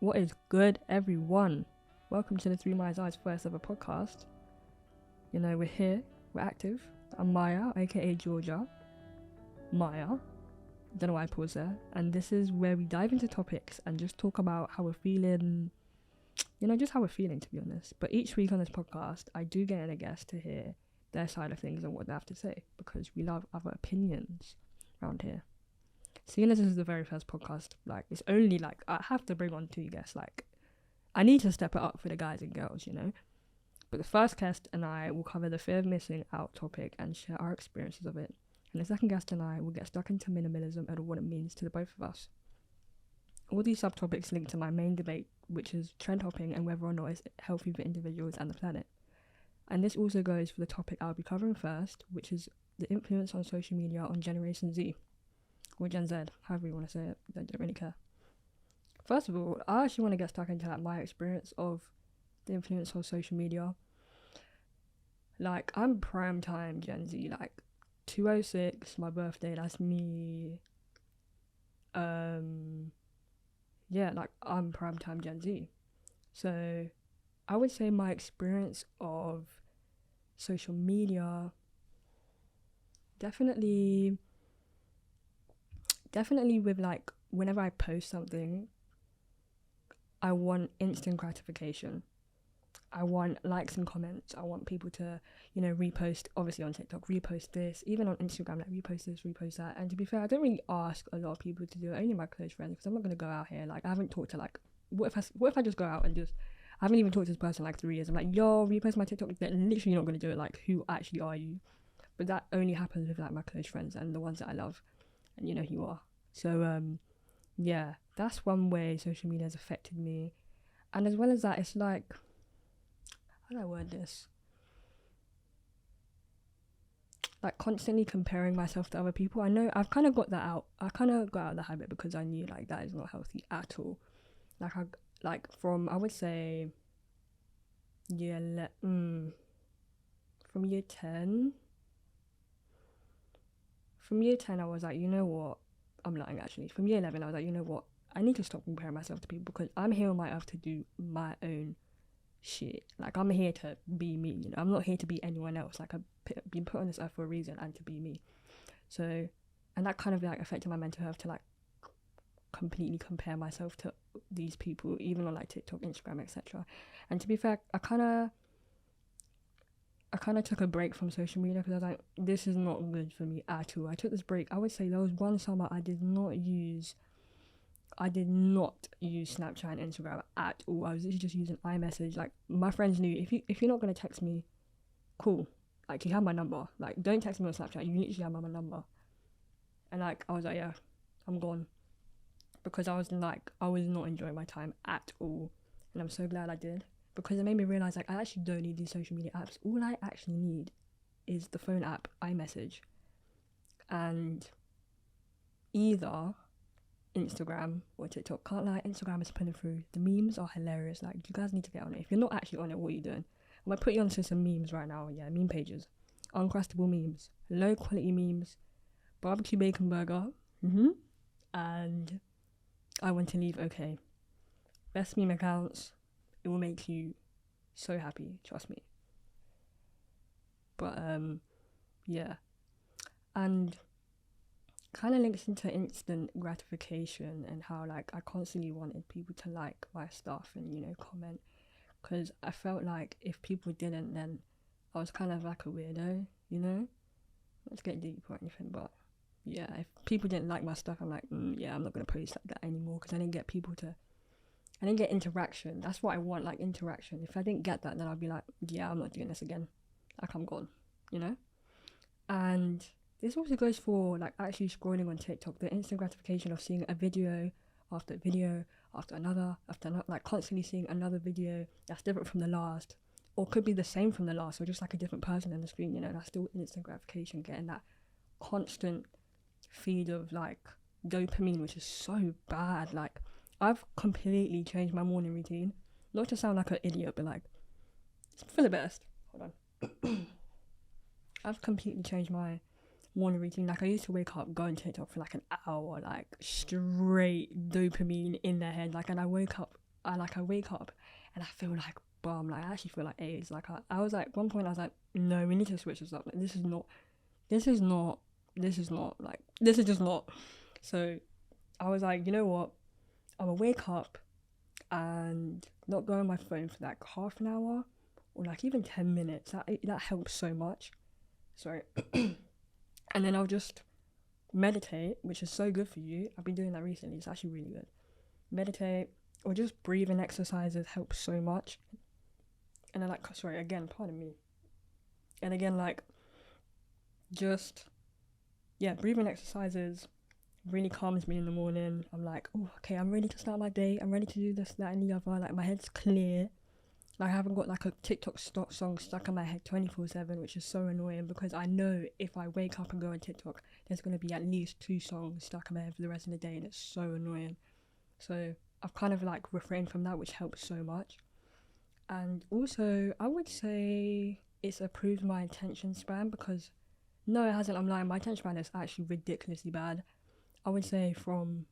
What is good, everyone? Welcome to the Three Miles Eyes first ever podcast. You know, we're here, we're active. I'm Maya, aka Georgia. Maya. Don't know why I paused there. And this is where we dive into topics and just talk about how we're feeling. You know, just how we're feeling, to be honest. But each week on this podcast, I do get in a guest to hear their side of things and what they have to say because we love other opinions around here. Seeing as this is the very first podcast, like, it's only, like, I have to bring on two guests, like, I need to step it up for the guys and girls, you know? But the first guest and I will cover the fear of missing out topic and share our experiences of it. And the second guest and I will get stuck into minimalism and what it means to the both of us. All these subtopics link to my main debate, which is trend hopping and whether or not it's healthy for individuals and the planet. And this also goes for the topic I'll be covering first, which is the influence on social media on Generation Z. Or Gen Z, however you want to say it, I don't really care. First of all, I actually want to get stuck into like my experience of the influence of social media. Like, I'm prime time Gen Z, like 206, my birthday, that's me. Yeah, like I'm prime time Gen Z. So I would say my experience of social media definitely with like whenever I post something, I want instant gratification. I want likes and comments. I want people to, you know, repost, obviously on TikTok, repost this, even on Instagram, like repost this, repost that. And to be fair, I don't really ask a lot of people to do it, only my close friends, because I'm not going to go out here. Like, I haven't talked to like, what if I just go out and just, I haven't even talked to this person in like 3 years. I'm like, yo, repost my TikTok. They're literally not going to do it. Like, who actually are you? But that only happens with like my close friends and the ones that I love. And you know who you are. So, yeah, that's one way social media has affected me. And as well as that, it's like, how do I word this? Like, constantly comparing myself to other people. I know I've kind of got that out. I kind of got out of the habit because I knew like that is not healthy at all. Like, from, I would say, from year 10. From year 10, I was like, you know what? I'm lying, actually. From year 11, I was like, you know what? I need to stop comparing myself to people because I'm here on my earth to do my own shit. Like, I'm here to be me, you know? I'm not here to be anyone else. Like, I've been put on this earth for a reason and to be me. So, and that kind of, like, affected my mental health to, like, completely compare myself to these people, even on, like, TikTok, Instagram, etc. And to be fair, I kind of took a break from social media because I was like, this is not good for me at all. I took this break. I would say there was one summer I did not use Snapchat and Instagram at all. I was literally just using iMessage. Like, my friends knew, if you're not going to text me, cool. Like, you have my number. Like, don't text me on Snapchat. You literally have my number. And, like, I was like, yeah, I'm gone. Because I was not enjoying my time at all. And I'm so glad I did. Because it made me realise, like, I actually don't need these social media apps. All I actually need is the phone app, iMessage. And either Instagram or TikTok. Can't lie, Instagram is pulling through. The memes are hilarious. Like, you guys need to get on it. If you're not actually on it, what are you doing? I'm going to put you onto some memes right now. Yeah, meme pages. Uncrustable memes. Low quality memes. Barbecue bacon burger. And I want to leave okay. Best meme accounts. It will make you so happy, trust me. But yeah, and kind of links into instant gratification and how like I constantly wanted people to like my stuff and, you know, comment, because I felt like if people didn't, then I was kind of like a weirdo, you know. Let's get deep or anything, but yeah, if people didn't like my stuff, I'm like, yeah, I'm not gonna post like that anymore because I didn't get interaction. That's what I want, like interaction. If I didn't get that, then I'd be like, yeah, I'm not doing this again. Like, I'm gone, you know? And this also goes for like actually scrolling on TikTok, the instant gratification of seeing a video after video after another, like constantly seeing another video that's different from the last, or could be the same from the last, or just like a different person on the screen, you know? That's still instant gratification, getting that constant feed of like dopamine, which is so bad. Like, I've completely changed my morning routine. Not to sound like an idiot, but like, it's for the best. Hold on. I've completely changed my morning routine. Like, I used to wake up, go on TikTok for like an hour, like straight dopamine in their head. Like, and I woke up I wake up and I feel like bum. Like I actually feel like AIDS. Like I was like, one point I was like, no, we need to switch this up. Like this is just not. So I was like, you know what? I'm gonna wake up and not go on my phone for like half an hour or like even 10 minutes. That helps so much. Sorry. And then I'll just meditate, which is so good for you. I've been doing that recently. It's actually really good. Meditate or just breathing exercises help so much. And then pardon me. And again, like just breathing exercises really calms me in the morning. I'm like, oh, okay, I'm ready to start my day. I'm ready to do this, that, and the other. Like my head's clear. Like I haven't got like a TikTok song stuck in my head 24/7, which is so annoying because I know if I wake up and go on TikTok, there's gonna be at least 2 songs stuck in my head for the rest of the day, and it's so annoying. So I've kind of like refrained from that, which helps so much. And also, I would say it's improved my attention span because no, it hasn't. I'm lying. My attention span is actually ridiculously bad. I would say from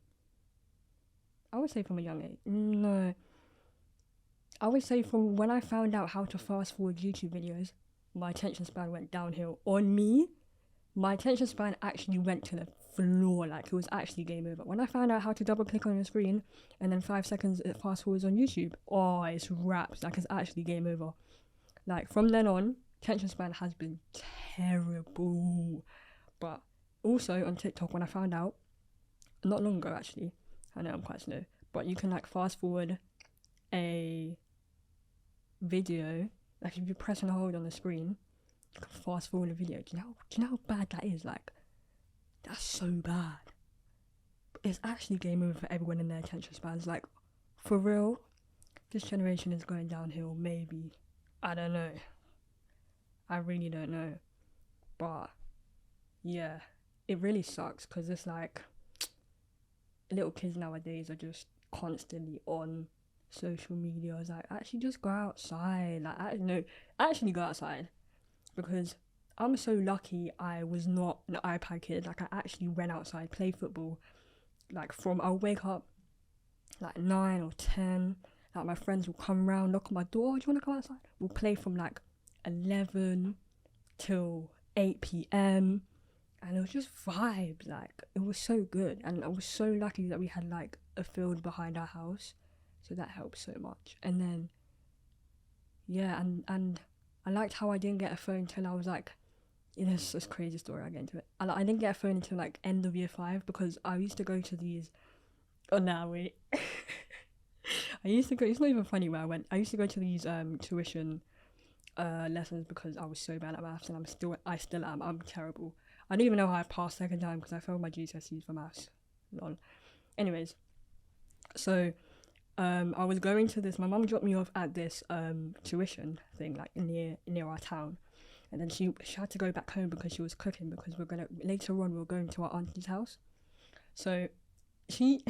a young age. No. I would say from when I found out how to fast forward YouTube videos, my attention span went downhill. On me, my attention span actually went to the floor. Like it was actually game over. When I found out how to double click on the screen and then 5 seconds it fast forwards on YouTube, oh, it's wraps. Like it's actually game over. Like from then on, attention span has been terrible. But also on TikTok, when I found out, not long ago actually, I know I'm quite slow, but you can like fast forward a video. Like if you press and hold on the screen, you can fast forward a video. Do you know how bad that is? Like that's so bad. It's actually game over for everyone in their attention spans. Like for real, this generation is going downhill. Maybe, I don't know. I really don't know. But yeah, it really sucks because it's like little kids nowadays are just constantly on social media. I was like, actually just go outside. Like actually go outside, because I'm so lucky I was not an iPad kid. Like I actually went outside, played football. Like I'll wake up like 9 or 10. Like my friends will come round, knock on my door. Do you want to come outside? We'll play from like 11 till 8 p.m. And it was just vibes. Like it was so good. And I was so lucky that we had like a field behind our house. So that helped so much. And then, yeah, and I liked how I didn't get a phone till I was like, it's a crazy story, I'll get into it. I didn't get a phone until like end of year 5 because I used to go to these, I used to go, it's not even funny where I went. I used to go to these tuition lessons because I was so bad at maths, and I still am. I'm terrible. I don't even know how I passed second time because I failed my GCSEs for maths. Lol. Anyways, so I was going to this. My mum dropped me off at this tuition thing, like near our town, and then she had to go back home because she was cooking, because later on we're going to our auntie's house. So she,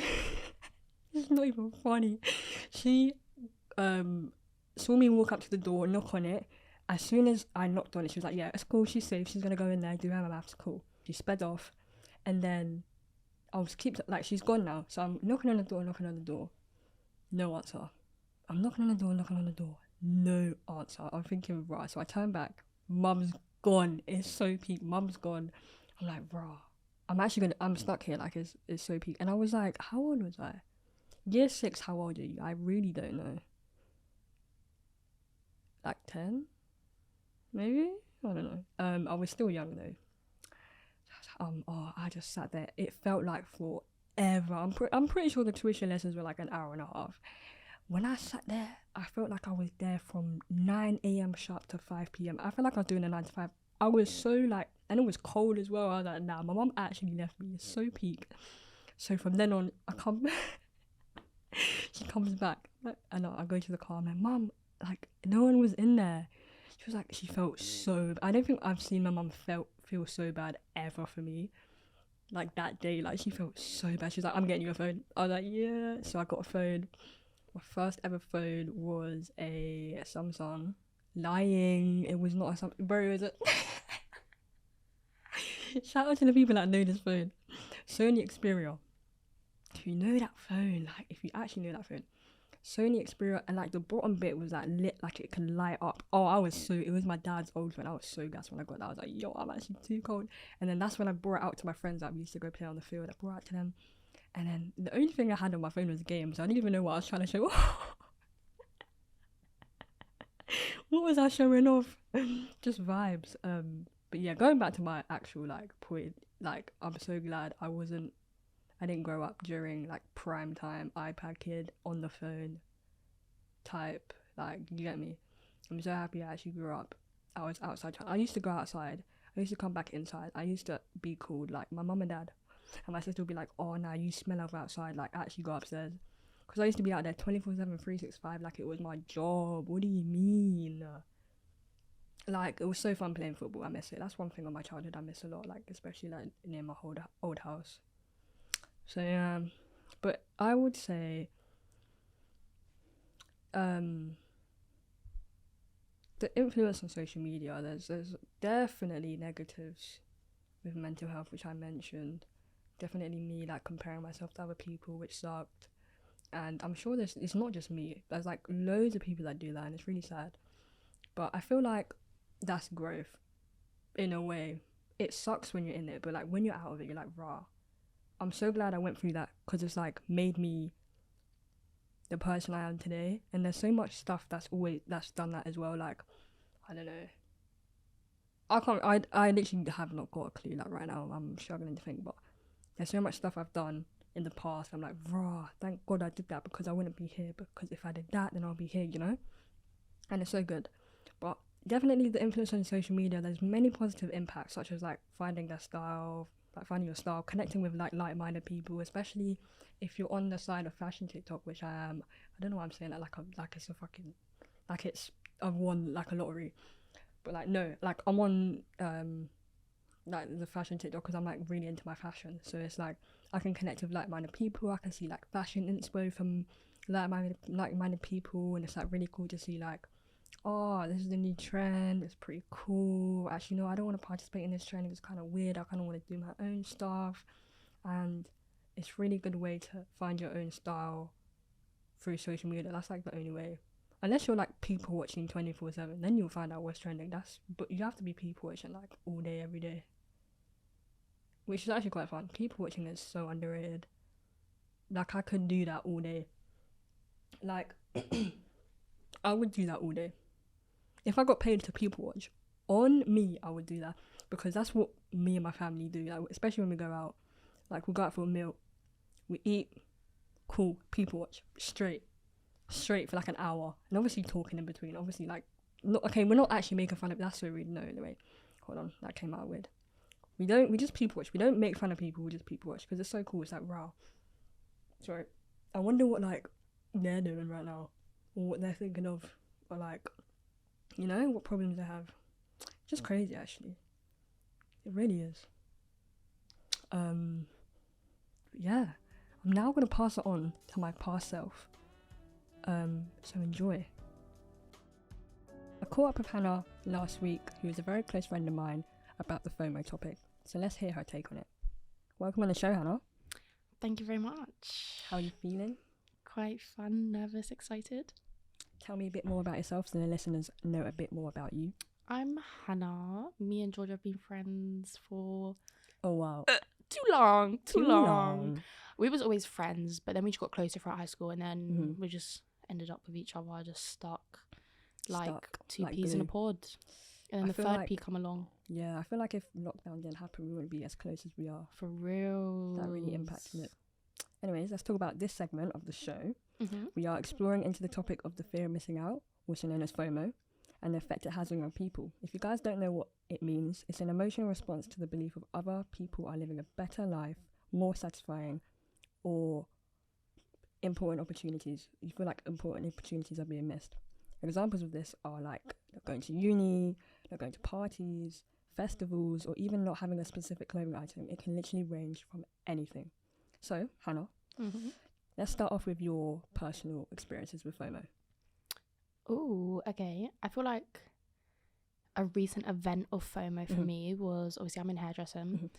it's not even funny. She saw me walk up to the door, knock on it. As soon as I knocked on it, she was like, "Yeah, it's cool. She's safe. She's gonna go in there, do her maths. Cool." She sped off, and then I was she's gone now. So I'm knocking on the door. No answer. I'm knocking on the door. No answer. I'm thinking, right. So I turn back. Mum's gone. It's so peak. Mum's gone. I'm like, rah. I'm stuck here. Like, it's so peak. And I was like, how old was I? Year 6, how old are you? I really don't know. Like 10? Maybe? I don't know. I was still young though. I just sat there. It felt like forever. I'm pretty sure the tuition lessons were like an hour and a half. When I sat there, I felt like I was there from 9 a.m. sharp to 5 p.m. I felt like I was doing a 9 to 5. I was so like, and it was cold as well. I was like, nah, my mum actually left me. It's so peak. So from then on, she comes back, and I go to the car. I'm like, Mum, like, no one was in there. She was like, she felt so, I don't think I've seen my mum feel so bad ever for me. Like that day, like she felt so bad. She was like, I'm getting you a phone. I was like, yeah. So I got a phone. My first ever phone was a Samsung. Lying. It was not a Samsung. Bro, is it? Shout out to the people that know this phone. Sony Xperia. If you know that phone, like if you actually know that phone, Sony Xperia, and like the bottom bit was like lit, like it can light up. Oh, it was my dad's old phone. I was so gassed when I got that. I was like, yo, I'm actually too cold. And then that's when I brought it out to my friends that we used to go play on the field. I brought it out to them. And then the only thing I had on my phone was games. So I didn't even know what I was trying to show. What was I showing off? Just vibes. But yeah, going back to my actual like point, like I'm so glad I didn't grow up during like prime time iPad kid on the phone type. Like, you get me? I'm so happy I actually grew up. I was outside. I used to go outside. I used to come back inside. I used to be called like my mum and dad, and my sister would be like, "Oh, now you smell of outside. Like, actually go upstairs." Because I used to be out there 24/7, 365, like it was my job. What do you mean? Like, it was so fun playing football. I miss it. That's one thing of my childhood I miss a lot. Like, especially like near my old house. So yeah, but I would say, the influence on social media. There's definitely negatives with mental health, which I mentioned. Definitely me like comparing myself to other people, which sucked. And I'm sure it's not just me. There's like loads of people that do that, and it's really sad. But I feel like that's growth in a way. It sucks when you're in it, but like when you're out of it, you're like, rah. I'm so glad I went through that, because it's like made me the person I am today. And there's so much stuff that's done that as well. Like, I don't know. I literally have not got a clue. Like right now, I'm struggling to think. But there's so much stuff I've done in the past. I'm like, rah, thank God I did that, because I wouldn't be here. Because if I did that, then I'll be here, you know. And it's so good. But definitely the influence on social media. There's many positive impacts, such as like finding their style, like finding your style, connecting with like-minded people, especially if you're on the side of fashion TikTok, which I am. I don't know why I'm saying that like it's a fucking, like it's I've won like a lottery, but like no, like I'm on like the fashion TikTok because I'm like really into my fashion. So it's like I can connect with like-minded people. I can see like fashion inspo from like-minded people, and it's like really cool to see like, oh, this is the new trend, it's pretty cool. Actually, no, I don't want to participate in this trend, it's kind of weird. I kind of want to do my own stuff. And it's really good way to find your own style through social media. That's like the only way. Unless you're like people watching 24/7, then you'll find out what's trending. But you have to be people watching like all day, every day, which is actually quite fun. People watching is so underrated. Like, I could do that all day. Like, I would do that all day. If I got paid to people watch, on me, I would do that, because that's what me and my family do. Like, especially when we go out, like we go out for a meal, we eat, cool, people watch, straight for like an hour, and obviously talking in between. Obviously, like, not okay. We're not actually making fun of. That's so rude. No, anyway, hold on, that came out weird. We just people watch. We don't make fun of people. We just people watch because it's so cool. It's like, wow. Sorry, I wonder what like they're doing right now, or what they're thinking of, or like, you know, what problems they have. Just crazy, actually. It really is. Yeah. I'm now gonna pass it on to my past self. So enjoy. I caught up with Hannah last week, who is a very close friend of mine, about the FOMO topic. So let's hear her take on it. Welcome on the show, Hannah. Thank you very much. How are you feeling? Quite fun, nervous, excited. Tell me a bit more about yourself so the listeners know a bit more about you. I'm Hannah. Me and Georgia have been friends for... Oh, wow. Too long. We was always friends, but then we just got closer throughout high school, and then we just ended up with each other, just stuck like two peas in a pod. And then the third pea come along. Yeah, I feel like if lockdown didn't happen, we wouldn't be as close as we are. For real. That really impacted it. Anyways, let's talk about this segment of the show. We are exploring into the topic of the fear of missing out, also known as FOMO, and the effect it has on young people. If you guys don't know what it means, it's an emotional response to the belief of other people are living a better life, more satisfying, or important opportunities. You feel like important opportunities are being missed. Examples of this are like not going to uni, not going to parties, festivals, or even not having a specific clothing item. It can literally range from anything. So, Hannah, let's start off with your personal experiences with FOMO. Oh, okay. I feel like a recent event of FOMO for me was, obviously I'm in hairdressing,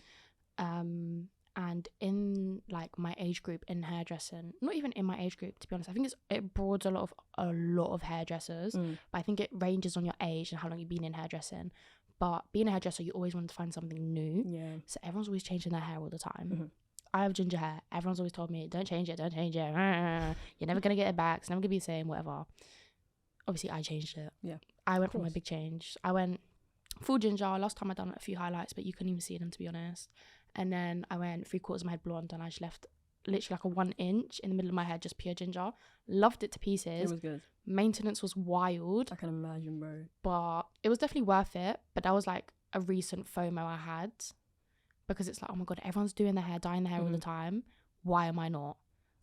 And in like my age group in hairdressing, not even in my age group to be honest, I think it broadens a lot of hairdressers, but I think it ranges on your age and how long you've been in hairdressing. But being a hairdresser, you always want to find something new. Yeah. So everyone's always changing their hair all the time. I have ginger hair. Everyone's always told me, don't change it. You're never gonna get it back. It's never gonna be the same. Whatever. Obviously, I changed it. Yeah. I went for my big change. I went full ginger. Last time I done a few highlights, but you couldn't even see them, to be honest. And then I went 3/4 of my head blonde, and I just left literally like a 1 inch in the middle of my head, just pure ginger. Loved it to pieces. It was good. Maintenance was wild. I can imagine, bro. But it was definitely worth it. But that was like a recent FOMO I had, because it's like, oh my God, everyone's doing their hair, dyeing their hair all the time. Why am I not?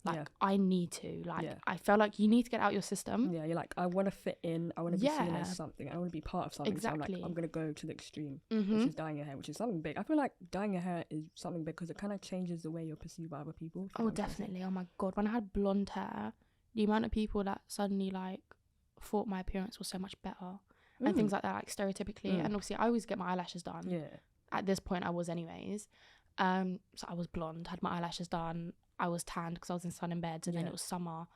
Like, I need to. Like, I felt like you need to get out your system. Yeah, you're like, I want to fit in. I want to be seen as something. I want to be part of something. Exactly. So I'm like, I'm going to go to the extreme, which is dyeing your hair, which is something big. I feel like dyeing your hair is something big because it kind of changes the way you're perceived by other people. Oh, definitely. Oh my God. When I had blonde hair, the amount of people that suddenly like thought my appearance was so much better and things like that, like stereotypically. And obviously I always get my eyelashes done. Yeah. At this point I was anyways. So I was blonde, had my eyelashes done. I was tanned because I was in sun and beds, and then it was summer.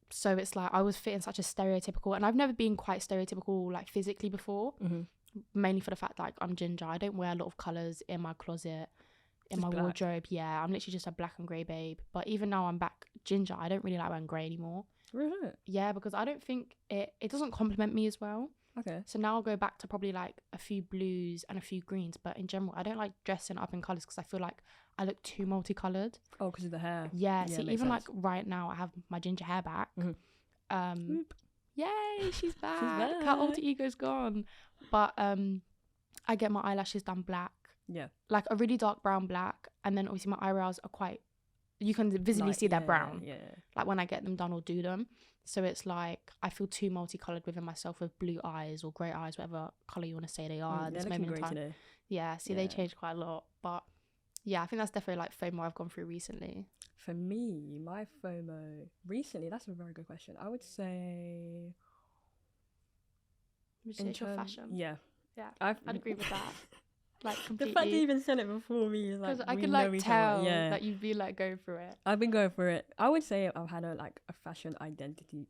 So it's like I was fitting such a stereotypical, and I've never been quite stereotypical like physically before, mainly for the fact that like I'm ginger. I don't wear a lot of colours in my closet, in my wardrobe. Yeah, I'm literally just a black and grey babe. But even now I'm back ginger, I don't really like wearing grey anymore. Really? Yeah, because I don't think it doesn't complement me as well. Okay. So now I'll go back to probably like a few blues and a few greens, but in general I don't like dressing up in colours because I feel like I look too multicoloured. Oh, because of the hair. Yeah, see, even like right now I have my ginger hair back. Yay, she's back. Her alter ego's gone. But I get my eyelashes done black. Yeah. Like a really dark brown black, and then obviously my eyebrows are quite, you can visibly see they're brown. Yeah. Like when I get them done or do them. So it's like I feel too multicoloured within myself with blue eyes or grey eyes, whatever colour you want to say they are. They're looking great today. Yeah, see, they changed quite a lot. But yeah, I think that's definitely like FOMO I've gone through recently. For me, my FOMO recently, that's a very good question. I would say... Would you say it's your fashion? Yeah. Yeah, I'd agree with that. Like completely. The fact you even said it before me is like, I could like tell that you've been like going through it. I've been going through it. I would say I've had a fashion identity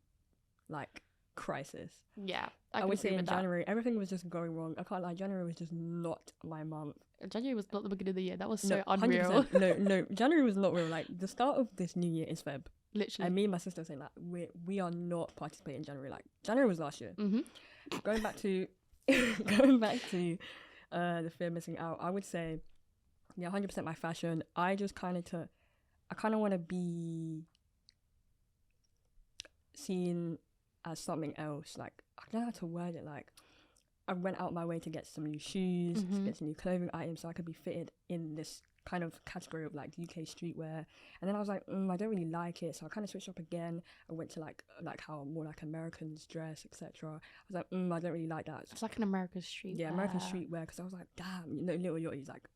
like crisis. Yeah, I would say in January everything was just going wrong. I can't lie, January was just not my month. January was not the beginning of the year. That was so unreal. No, January was not real. Like the start of this new year is Feb. Literally. And me and my sister were saying like we are not participating in January. Like January was last year. Going back to the fear of missing out, I would say 100% my fashion. I just kind of want to be seen as something else. Like I don't know how to word it. Like I went out my way to get some new shoes, to get some new clothing items so I could be fitted in this kind of category of like UK streetwear. And then I was like, I don't really like it, so I kind of switched up again. I went to like how more like Americans dress, etc. I was like, I don't really like that. It's like an American streetwear. Yeah, American streetwear, because I was like, damn, Lil Yachty's like,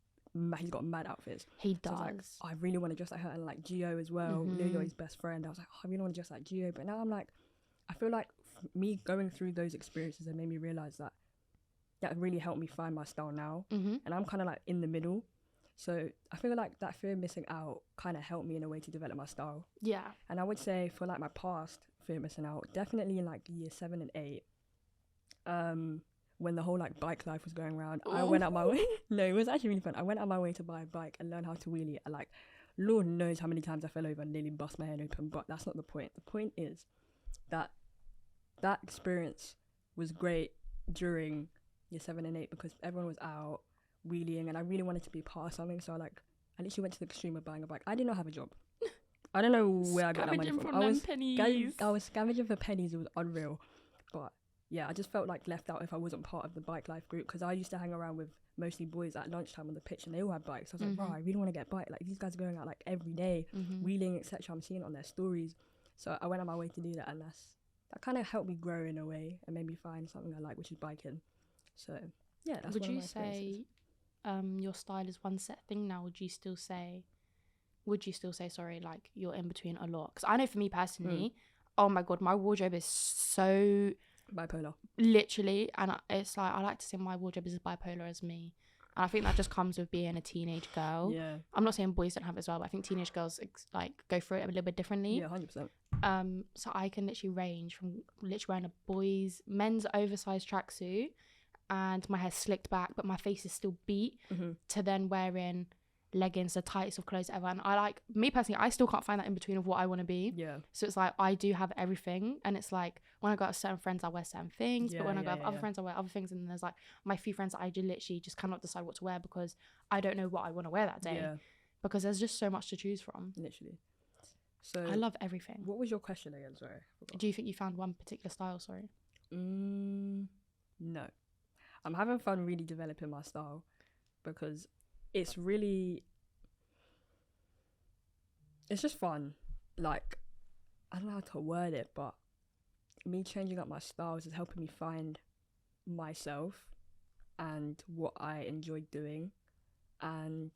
he's got mad outfits. He does. So I was like, I really want to dress like her, and like Gio as well. Lil Yachty's best friend. I was like, I really want to dress like Gio, but now I'm like, I feel like me going through those experiences have made me realize that really helped me find my style now, and I'm kind of like in the middle. So I feel like that fear of missing out kind of helped me in a way to develop my style. Yeah. And I would say for like my past fear of missing out, definitely in like year 7 and 8, when the whole like bike life was going around, I went out my way. No, it was actually really fun. I went out my way to buy a bike and learn how to wheelie. And like, Lord knows how many times I fell over and nearly bust my head open, but that's not the point. The point is that experience was great during year 7 and 8 because everyone was out wheeling and I really wanted to be part of something. So I literally went to the extreme of buying a bike. I did not have a job. I don't know where I got that money from. I was scavenging for pennies. It was unreal. But yeah, I just felt like left out if I wasn't part of the bike life group, because I used to hang around with mostly boys at lunchtime on the pitch and they all had bikes. I was like, bro, I really want to get a bike. Like these guys are going out like every day, wheeling, etc. I'm seeing it on their stories. So I went on my way to do that, and that kind of helped me grow in a way and made me find something I like, which is biking. So yeah, that's Would one you of my experiences. say your style is one set thing now? Would you still say like you're in between a lot? Because I know for me personally, oh my god, my wardrobe is so bipolar, literally, and it's like I like to say my wardrobe is as bipolar as me. And I think that just comes with being a teenage girl. Yeah. I'm not saying boys don't have it as well, but I think teenage girls like go through it a little bit differently. Yeah, 100%. So I can literally range from literally wearing men's oversized tracksuit and my hair slicked back, but my face is still beat, to then wearing leggings, the tightest of clothes ever. And me personally, I still can't find that in between of what I want to be. Yeah. So it's like I do have everything, and it's like when I go out with certain friends, I wear certain things, but when I go out with other friends, I wear other things. And then there's like my few friends that I do literally just cannot decide what to wear because I don't know what I want to wear that day. Yeah. Because there's just so much to choose from. Literally. So I love everything. What was your question again? Sorry. Do you think you found one particular style? Sorry. No. I'm having fun really developing my style because it's just fun. Like, I don't know how to word it, but me changing up my styles is helping me find myself and what I enjoy doing. And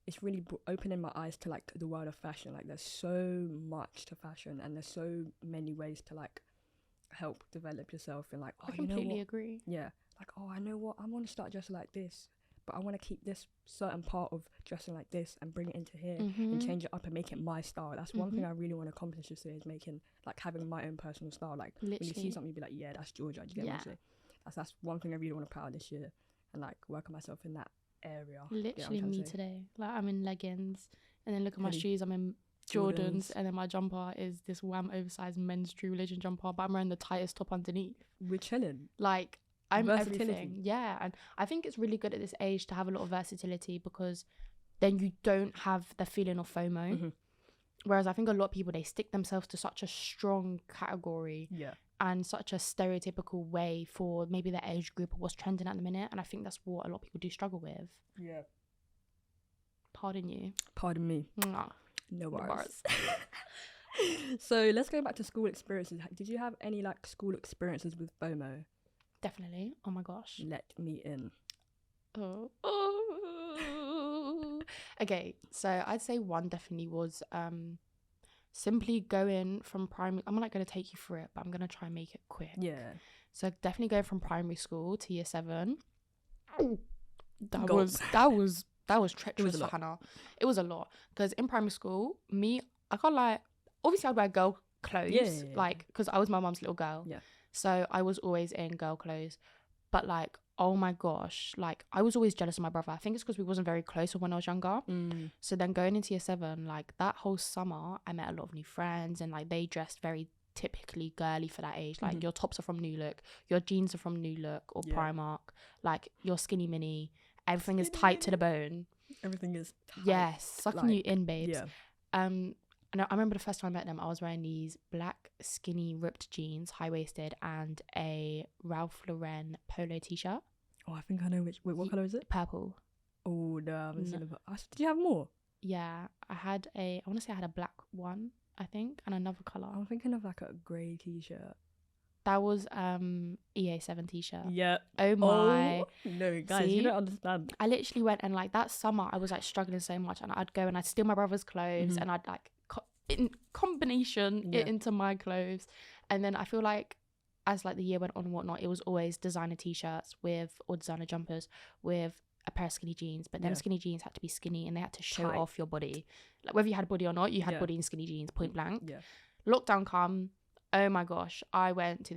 it's really opening my eyes to, like, the world of fashion. Like, there's so much to fashion and there's so many ways to, like, help develop yourself. And, like, I completely agree. Yeah. Like, I know what, I want to start dressing like this, but I want to keep this certain part of dressing like this and bring it into here and change it up and make it my style. That's one thing I really want to accomplish this year, is having my own personal style. Like, literally, when you see something, you be like, yeah, that's Georgia. Do you get what I'm saying? That's one thing I really want to put out this year, and like work on myself in that area. Literally me today. Like, I'm in leggings, and then look at my shoes, I'm in Jordans, and then my jumper is this wham oversized men's True Religion jumper, but I'm wearing the tightest top underneath. We're chilling. Like, I'm everything. Yeah. And I think it's really good at this age to have a lot of versatility, because then you don't have the feeling of FOMO. Whereas I think a lot of people, they stick themselves to such a strong category and such a stereotypical way for maybe their age group or what's trending at the minute. And I think that's what a lot of people do struggle with. Yeah. Pardon you. Pardon me. Mwah. No worries. So let's go back to school experiences. Did you have any like school experiences with FOMO? Definitely. Oh my gosh. Let me in. Oh. Okay, so I'd say one definitely was simply going from primary. I'm not going to take you through it, but I'm going to try and make it quick. Yeah. So definitely going from primary school to year 7. That was treacherous for Hannah. It was a lot, because in primary school, I can't lie. Obviously, I'd wear girl clothes, like, because I was my mum's little girl. Yeah. So I was always in girl clothes, but like, oh my gosh, like I was always jealous of my brother. I think it's because we wasn't very close when I was younger. So then going into year 7, like that whole summer, I met a lot of new friends, and like they dressed very typically girly for that age. Like your tops are from New Look, your jeans are from New Look or Primark, like your skinny mini, everything is tight to the bone. Everything is tight. Yes, sucking you in, babes. Yeah. And I remember the first time I met them, I was wearing these black skinny ripped jeans, high-waisted, and a Ralph Lauren polo t-shirt. Oh, I think I know which. Wait, what colour is it? Purple. Oh, no, I haven't seen it. Did you have more? Yeah, I want to say I had a black one, I think, and another colour. I'm thinking of like a grey t-shirt. That was EA7 t-shirt. Yeah. Oh my. Oh, no, guys, you don't understand. I literally went, and like that summer, I was like struggling so much, and I'd go and I'd steal my brother's clothes, and I'd like in combination it into my clothes. And then I feel like as like the year went on and whatnot, it was always designer t-shirts or designer jumpers with a pair of skinny jeans, but them skinny jeans had to be skinny and they had to show off your body. Like whether you had a body or not, you had body in skinny jeans, point blank. Yeah. Lockdown come, oh my gosh, I went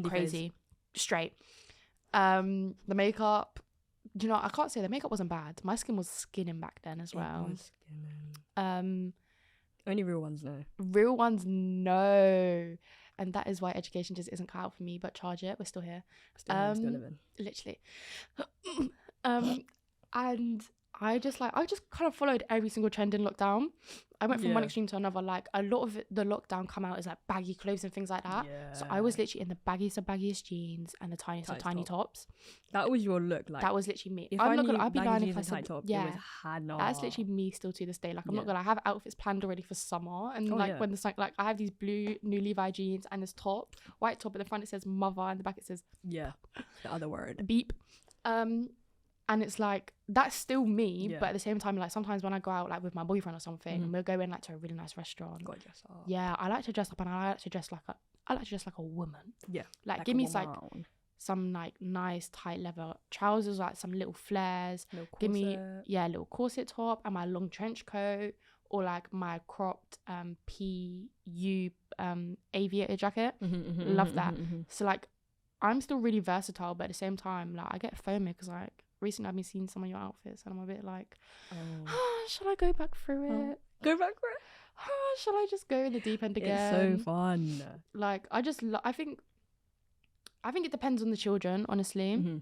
crazy straight. The makeup, you know, I can't say the makeup wasn't bad. My skin was skinning back then as well. It was skinning. Only real ones know. Real ones know. And that is why education just isn't cut out for me, but charge it. We're still here. Still living. Literally. And I just kind of followed every single trend in lockdown. I went from one extreme to another. Like a lot of the lockdown come out is like baggy clothes and things like that. Yeah. So I was literally in the baggiest of baggiest jeans and the tiniest of tiny tops. That was your look. Like that was literally me. I'm not gonna. I'd be lying if I said top, yeah. It was Hannah. That's literally me still to this day. Like I'm not gonna. I have outfits planned already for summer, and when the sun, like I have these blue new Levi jeans and this top, white top. At the front it says mother, and the back it says the other word beep. And it's like that's still me, but at the same time, like sometimes when I go out like with my boyfriend or something, and we'll go in like to a really nice restaurant. Gotta dress up. Yeah, I like to dress up, and I like to dress like a woman. Yeah, like give me like some like nice tight leather trousers, like some little flares. Give me a little corset top and my long trench coat, or like my cropped PU aviator jacket. Love that. So like I'm still really versatile, but at the same time, like I get FOMO because like recently I've been seeing some of your outfits and I'm a bit like, should I go back through it? Go back for it? Shall I just go in the deep end again? It's so fun. Like I just I think it depends on the children, honestly.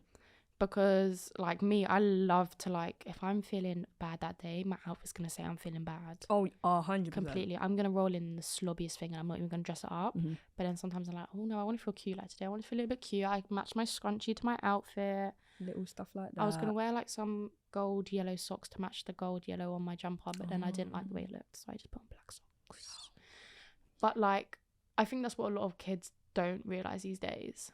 Because like me, I love to, like, if I'm feeling bad that day, my outfit's gonna say I'm feeling bad. 100%. Completely. I'm gonna roll in the slobbiest thing and I'm not even gonna dress it up. But then sometimes I'm like, oh no, I want to feel cute. Like today I want to feel a little bit cute. I match my scrunchie to my outfit, little stuff like that. I was gonna wear like some gold yellow socks to match the gold yellow on my jumper, but then I didn't like the way it looked, so I just put on black socks. But like I think that's what a lot of kids don't realize these days.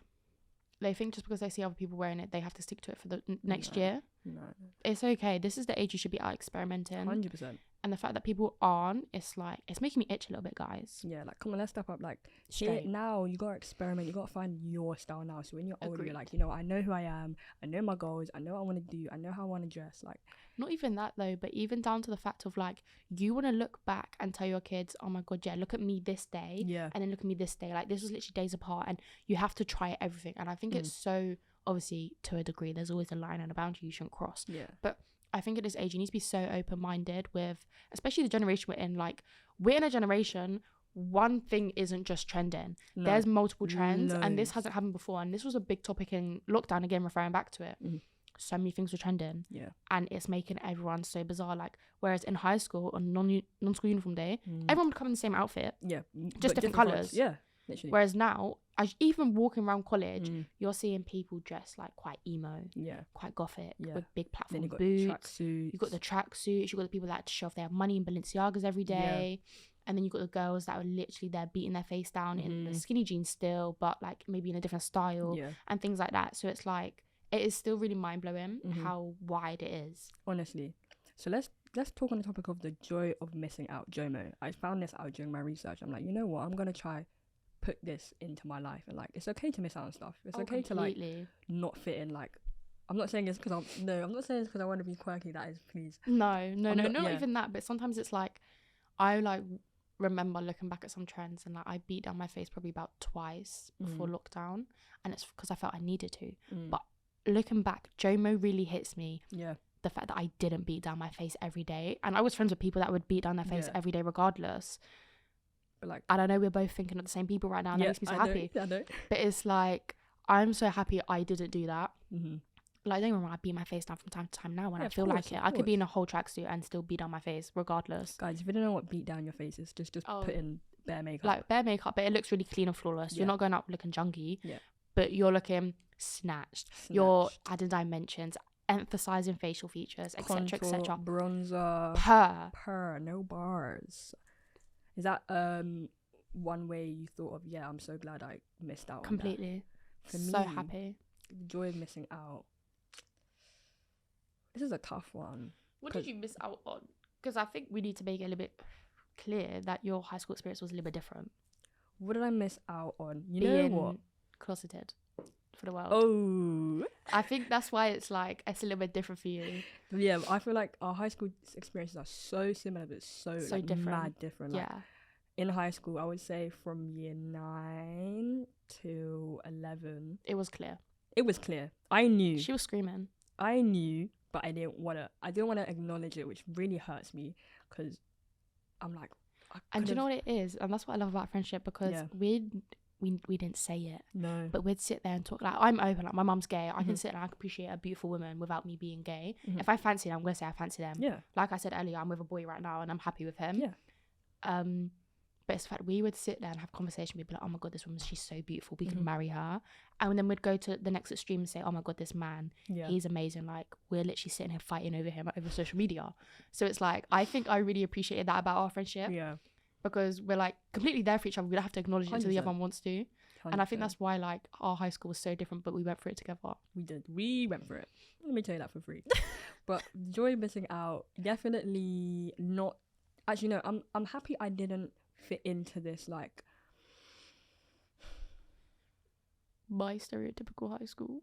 They think just because they see other people wearing it, they have to stick to it for the next year. No. It's okay. This is the age you should be out experimenting. 100%. And the fact that people aren't, it's like, it's making me itch a little bit, guys. Yeah, like, come on, let's step up. Like, here, now, you gotta experiment. You gotta find your style now. So when you're older, you're like, you know, I know who I am. I know my goals. I know what I want to do. I know how I want to dress. Like, not even that, though, but even down to the fact of, like, you want to look back and tell your kids, oh, my God, yeah, look at me this day. Yeah. And then look at me this day. Like, this was literally days apart. And you have to try everything. And I think it's so, obviously, to a degree, there's always a line and a boundary you shouldn't cross. Yeah. But I think at this age, you need to be so open-minded with, especially the generation we're in. Like, we're in a generation, one thing isn't just trending. No. There's multiple trends, and this hasn't happened before. And this was a big topic in lockdown, again, referring back to it. So many things were trending. Yeah. And it's making everyone so bizarre. Like, whereas in high school, on non-school uniform day, everyone would come in the same outfit. Yeah. Just different colours. Yeah. Literally. Whereas now, even walking around college, you're seeing people dressed like quite emo, quite gothic, with big platform boots. You've got the tracksuits. You've got the people that show off they have money in Balenciagas every day, and then you've got the girls that are literally there beating their face down in the skinny jeans still, but like maybe in a different style and things like that. So it's like it is still really mind blowing how wide it is. Honestly, so let's talk on the topic of the joy of missing out, JOMO. I found this out during my research. I'm like, you know what? I'm gonna try put this into my life, and like it's okay to miss out on stuff. It's okay completely. To like not fit in. Like, I'm not saying it's because I'm not saying it's because I want to be quirky. That is, please. Not even that. But sometimes it's like I like remember looking back at some trends and like I beat down my face probably about twice before lockdown, and it's because I felt I needed to. But looking back, JOMO really hits me. Yeah. The fact that I didn't beat down my face every day, and I was friends with people that would beat down their face every day regardless. Like, I don't know, we're both thinking of the same people right now, and that makes me so happy. I know. But it's like, I'm so happy I didn't do that. Like, don't get me wrong, I beat my face down from time to time now when I feel like it. I could be in a whole tracksuit and still beat down my face regardless. Guys, if you don't know what beat down your face is, just put in bare makeup. Like, bare makeup, but it looks really clean and flawless. You're not going up looking junky, but you're looking snatched. You're adding dimensions, emphasizing facial features, etc., etc. Bronzer, purr, no bars. Is that one way you thought of, I'm so glad I missed out completely on that? So happy. The joy of missing out. This is a tough one. What did you miss out on? Because I think we need to make it a little bit clear that your high school experience was a little bit different. What did I miss out on? Being know what? Closeted for the world. Oh. I think that's why it's like, it's a little bit different for you. Yeah, I feel like our high school experiences are so similar, but so like, different. Mad different. Like, in high school, I would say from year 9 to 11. It was clear. It was clear. I knew. She was screaming. I knew, but I didn't want to acknowledge it, which really hurts me because I'm like, and do you know what it is? And that's what I love about friendship, because we didn't say it. No. But we'd sit there and talk. Like, I'm open. Like, my mum's gay. I can sit there and I can appreciate a beautiful woman without me being gay. If I fancy them, I'm going to say I fancy them. Yeah. Like I said earlier, I'm with a boy right now and I'm happy with him. Yeah. But it's the fact we would sit there and have conversation. We'd be like, oh my God, this woman, she's so beautiful. We could marry her. And then we'd go to the next extreme and say, oh my God, this man, he's amazing. Like, we're literally sitting here fighting over him over social media. So it's like, I think I really appreciated that about our friendship. Yeah. Because we're like completely there for each other. We don't have to acknowledge it until the other one wants to. 100%. And I think that's why like our high school was so different, but we went through it together. We did. We went for it. Let me tell you that for free. But joy missing out, definitely not. Actually, no, I'm happy I didn't fit into this like my stereotypical high school.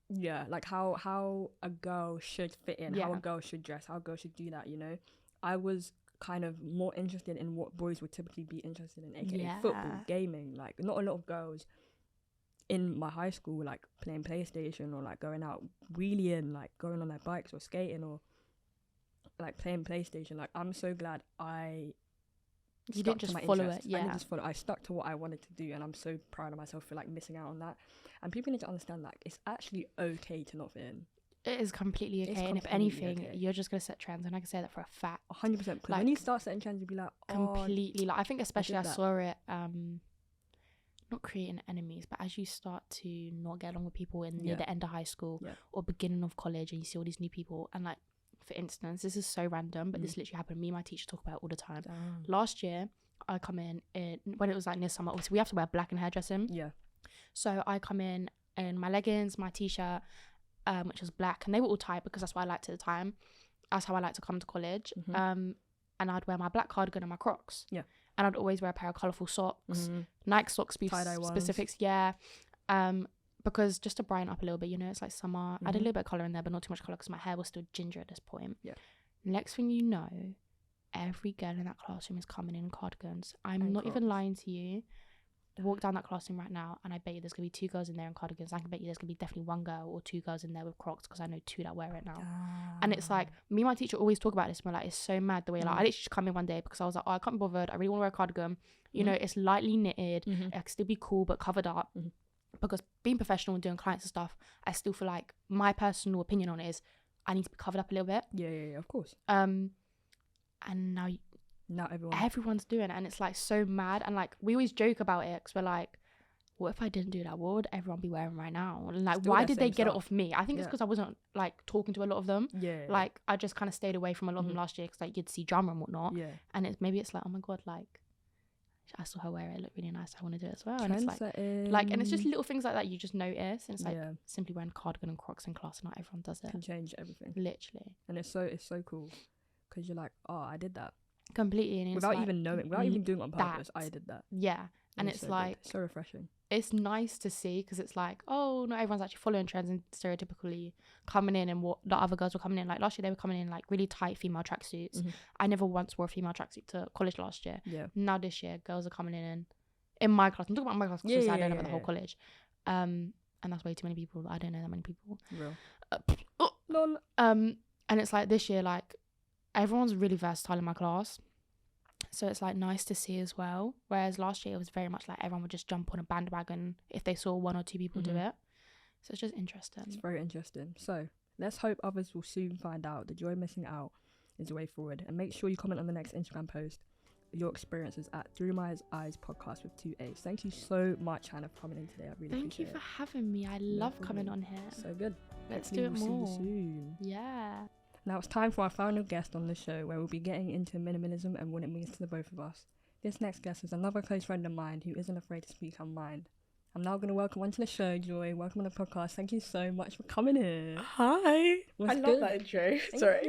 Yeah, like how a girl should fit in, how a girl should dress, how a girl should do that, you know. I was kind of more interested in what boys would typically be interested in, aka football, gaming. Like, not a lot of girls in my high school like playing PlayStation or like going out wheeling, like going on their bikes or skating or like playing PlayStation. Like, I'm so glad you didn't just follow it. I didn't just follow. I stuck to what I wanted to do, and I'm so proud of myself for like missing out on that. And people need to understand that it's actually okay to not fit in. It is completely okay, and if anything, you're just gonna set trends, and I can say that for a fact. 100%. Because like, when you start setting trends, you'll be like, completely. Like, I think especially I saw it. Not creating enemies, but as you start to not get along with people in near the end of high school or beginning of college, and you see all these new people, and like, for instance, this is so random, but this literally happened. Me and my teacher talk about it all the time. Last year, I come in when it was like near summer. Obviously, we have to wear black and hairdressing. Yeah. So I come in my leggings, my t-shirt, which was black, and they were all tight because that's what I liked at the time. That's how I like to come to college. And I'd wear my black cardigan and my Crocs. Yeah. And I'd always wear a pair of colourful socks, Nike socks, specifics. Yeah. Because just to brighten up a little bit, you know, it's like summer. I had a little bit of colour in there, but not too much colour because my hair was still ginger at this point. Yeah. Next thing you know, every girl in that classroom is coming in cardigans. I'm not even lying to you. Walk down that classroom right now, and I bet you there's gonna be 2 girls in there in cardigans. I can bet you there's gonna be definitely 1 girl or 2 girls in there with Crocs, because I know 2 that wear it now. And it's like, me and my teacher always talk about this, but like, it's so mad the way, like, I literally just come in one day because I was like, oh, I can't be bothered, I really want to wear a cardigan, you know, it's lightly knitted, it can still be cool but covered up, because being professional and doing clients and stuff, I still feel like my personal opinion on it is I need to be covered up a little bit. Yeah, of course. And now everyone's doing it, and it's like so mad. And like, we always joke about it because we're like, what if I didn't do that? What would everyone be wearing right now? And like, why did they get it off me? I think it's because I wasn't like talking to a lot of them. Like, I just kind of stayed away from a lot of them last year because like you'd see drama and whatnot. And it's like, oh my god, like, I saw her wear it, looked really nice, I want to do it as well. And it's like, and it's just little things like that you just notice, and it's like simply wearing cardigan and Crocs in class, and not everyone does it. Can change everything, literally. And it's so cool because you're like, oh, I did that completely, and without even knowing, without even doing it on purpose. I did that. Yeah. And it's so like so refreshing. It's nice to see, because it's like, oh, not everyone's actually following trends and stereotypically coming in, and what the other girls were coming in. Like last year, they were coming in like really tight female tracksuits. I never once wore a female tracksuit to college last year. Yeah. Now this year, girls are coming in my class. I'm talking about my class because I don't know about the whole college. And that's way too many people. I don't know that many people. Real. And it's like this year, like, everyone's really versatile in my class. So it's like nice to see as well. Whereas last year it was very much like everyone would just jump on a bandwagon if they saw 1 or 2 people do it. So it's just interesting. It's very interesting. So let's hope others will soon find out the joy of missing out is the way forward. And make sure you comment on the next Instagram post your experiences at Through My Eyes podcast with 2 A's. Thank you so much, Hannah, for coming in today. I really appreciate it. Thank you for having me. I love coming on here. So good. Let's do it more. See you soon. Yeah. Now it's time for our final guest on the show, where we'll be getting into minimalism and what it means to the both of us. This next guest is another close friend of mine who isn't afraid to speak her mind. I'm now going to welcome onto the show, Joy. Welcome on the podcast. Thank you so much for coming here. Hi. I love that intro. Sorry.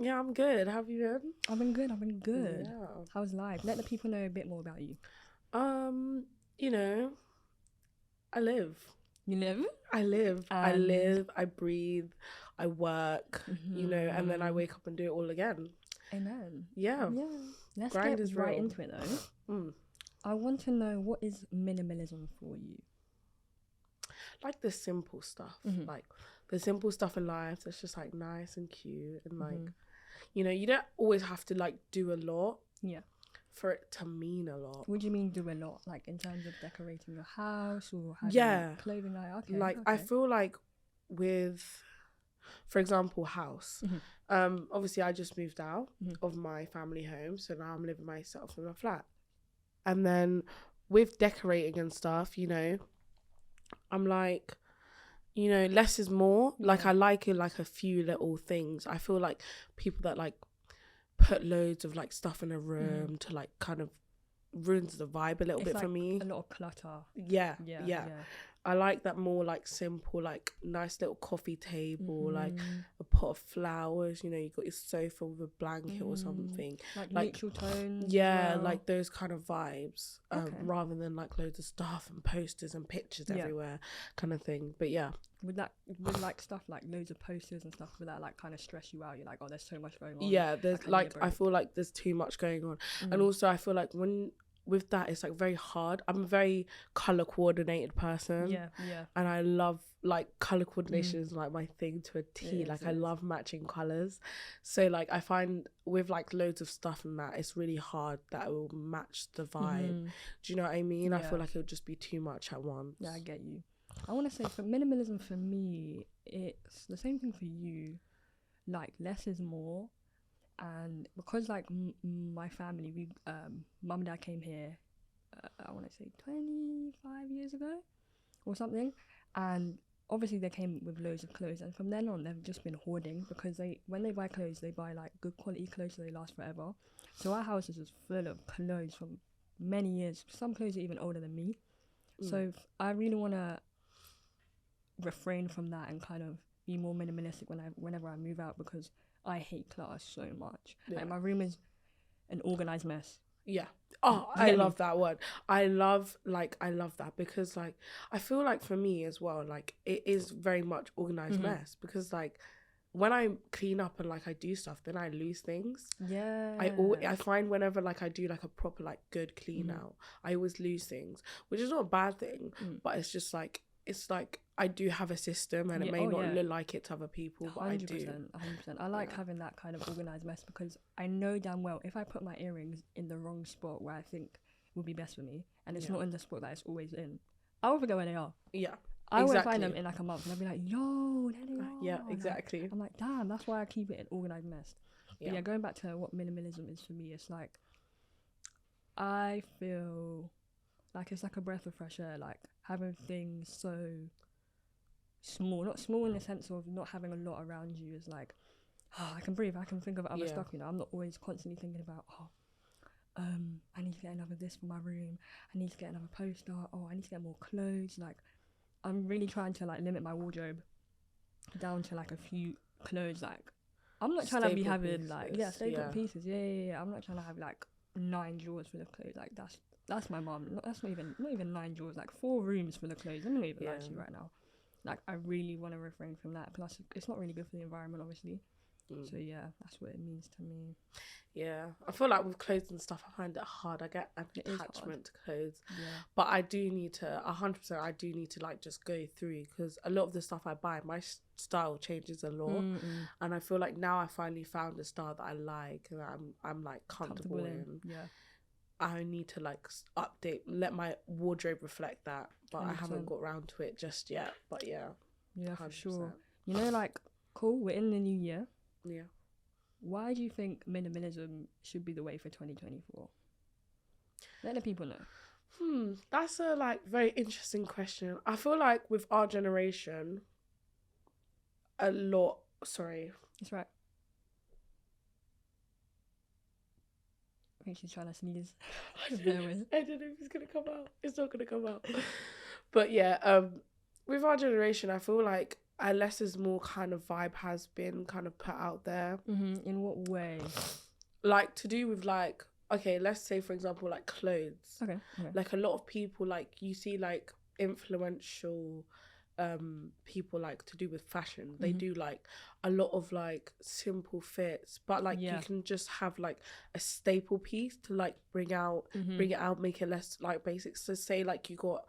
Yeah, I'm good. How have you been? I've been good. Yeah. How's life? Let the people know a bit more about you. You know, I live. You live? I live. I breathe. I work. You know, and then I wake up and do it all again. Amen. Yeah. Let's get right into it though. I want to know, what is minimalism for you? Like the simple stuff. Like the simple stuff in life that's just like nice and cute, and like, you know, you don't always have to like do a lot. Yeah. For it to mean a lot. What do you mean do a lot? Like in terms of decorating your house or having clothing? Like I feel like with, for example, house. Obviously I just moved out of my family home, so now I'm living myself in a flat. And then with decorating and stuff, you know, I'm like, you know, less is more. Like I like it, like a few little things. I feel like people that like put loads of like stuff in a room to like kind of ruins the vibe a little bit like for me. A lot of clutter. Yeah. I like that more like simple, like nice little coffee table, like Mm-hmm. a pot of flowers. You know, you got your sofa with a blanket or something. Like Like, neutral tones. as yeah, well. like those kind of vibes, Okay. rather than like loads of stuff and posters and pictures Yeah. everywhere, kind of thing. But yeah, Would like stuff like loads of posters and stuff, would that like kind of stress you out? You're like, oh, there's so much going on. yeah, there's I need a like I break. feel like there's too much going on, Mm. and also I feel like when with that it's like very hard. I'm a very color coordinated person. Yeah. And I love like color coordination is like my thing to a T. It Like is, I it is. love matching colors. So like I find with like loads of stuff and that it's really hard that it will match the vibe. Mhm. Do you know what I mean? I Yeah. feel like it would just be too much at once. Yeah, I get you. I want to say for minimalism, for me, it's the same thing for you. Like less is more, and because like my family, we mum and dad came here, I want to say 25 years ago, or something, and obviously they came with loads of clothes, and from then on they've just been hoarding because when they buy clothes, they buy like good quality clothes so they last forever. So our house is just full of clothes from many years. Some clothes are even older than me. So I really want to refrain from that and kind of be more minimalistic whenever I move out, because I hate clutter so much. Yeah. Like my room is an organized mess. Yeah. Oh, You I get me? love that word. I love that because like I feel like for me as well, like it is very much organized mess, because like when I clean up and like I do stuff, then I lose things. Yeah. I find whenever like I do like a proper like good clean out, I always lose things, which is not a bad thing, but it's just like I do have a system, and it may not look like it to other people, but I do. 100%. I like having that kind of organized mess, because I know damn well if I put my earrings in the wrong spot where I think would be best for me, and it's not in the spot that it's always in, I will forget where they are. Yeah. I won't find them in like a month, and I'll be like, yo, there they are. Yeah, And exactly. I'm like, damn, that's why I keep it an organized mess. But yeah, going back to what minimalism is for me, it's like I feel like it's like a breath of fresh air, like having things so small, not small in the sense of not having a lot around you, is like, oh, I can breathe, I can think of other stuff, you know. I'm not always constantly thinking about, I need to get another this for my room, I need to get another poster, I need to get more clothes. Like I'm really trying to like limit my wardrobe down to like a few clothes. Like I'm not trying to be having pieces. Like staple pieces. Yeah. I'm not trying to have like 9 drawers full of clothes. Like that's my mum. That's not even 9 drawers. Like 4 rooms full of clothes. I'm not even lie to you right now. Like I really want to refrain from that. Plus, it's not really good for the environment, obviously. So yeah, that's what it means to me. Yeah, I feel like with clothes and stuff, I find it hard. I get an attachment to clothes, but I do need to 100%. I do need to like just go through, because a lot of the stuff I buy, my style changes a lot, and I feel like now I finally found a style that I like and I'm like comfortable in. Yeah. I need to like update, let my wardrobe reflect that, but 100%. I haven't got around to it just yet. But yeah, 100%. For sure. You know, like cool. We're in the new year. Yeah. Why do you think minimalism should be the way for 2024? Let the people know. That's a like very interesting question. I feel like with our generation, a lot. Sorry. That's right. I think she's trying to sneeze. I don't know if it's gonna come out. It's not gonna come out. But yeah, with our generation, I feel like a less is more kind of vibe has been kind of put out there. In what way? Like to do with like, okay, let's say for example like clothes. Okay. Like a lot of people, like you see like influential people like to do with fashion. They do like a lot of like simple fits, but like you can just have like a staple piece to like bring it out, make it less like basic. So say like you got,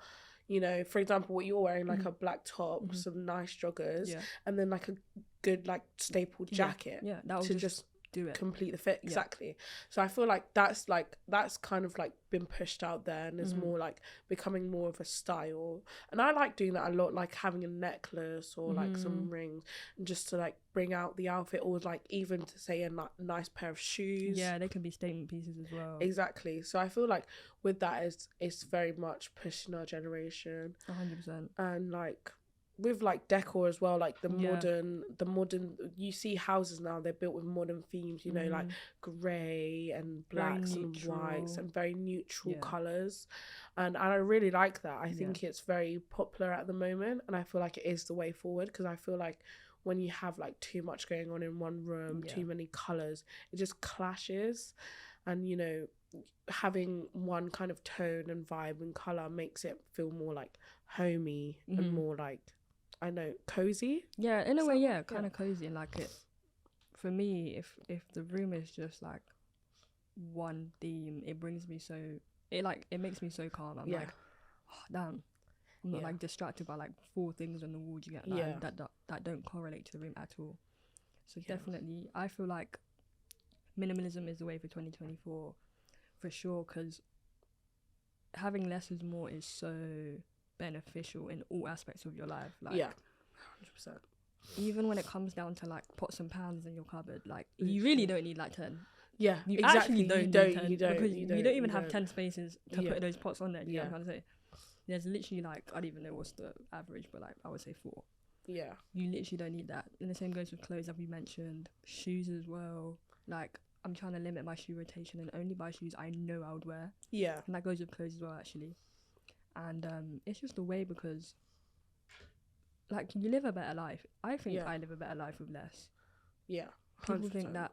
you know, for example, what you're wearing, like a black top, some nice joggers, and then like a good like staple jacket. Yeah, that would just do it, complete the fit. Exactly. So I feel like that's kind of like been pushed out there, and is more like becoming more of a style. And I like doing that a lot, like having a necklace or like some rings, and just to like bring out the outfit, or like even to say a nice pair of shoes. Yeah, they can be statement pieces as well. Exactly. So I feel like with that, it's very much pushing our generation. 100%. And like with like decor as well, like the modern you see houses now, they're built with modern themes, you know, like grey and blacks and whites and very neutral colours, and I really like that. I think it's very popular at the moment, and I feel like it is the way forward, because I feel like when you have like too much going on in one room, too many colours, it just clashes, and you know, having one kind of tone and vibe and colour makes it feel more like homey and more like, I know, cozy. Yeah, in a way, kind of cozy. And like, it, for me, if the room is just like one theme, it brings me so, it makes me so calm. I'm like, oh, damn, I'm not like distracted by like 4 things on the wall. You get that don't correlate to the room at all. So definitely, I feel like minimalism is the way for 2024 for sure, because having less is more is so beneficial in all aspects of your life. Like, 100%. Even when it comes down to like pots and pans in your cupboard, like you really don't need like 10. Yeah, you exactly. actually don't need 10 because you don't even have 10 spaces to put those pots on there. You know what I'm trying to say? There's literally like, I don't even know what's the average, but like I would say 4. Yeah, you literally don't need that. And the same goes with clothes, that we mentioned, shoes as well. Like, I'm trying to limit my shoe rotation and only buy shoes I know I would wear. Yeah, and that goes with clothes as well, actually. And it's just a way, because like, you live a better life. I think I live a better life with less. Yeah, 100%. People think that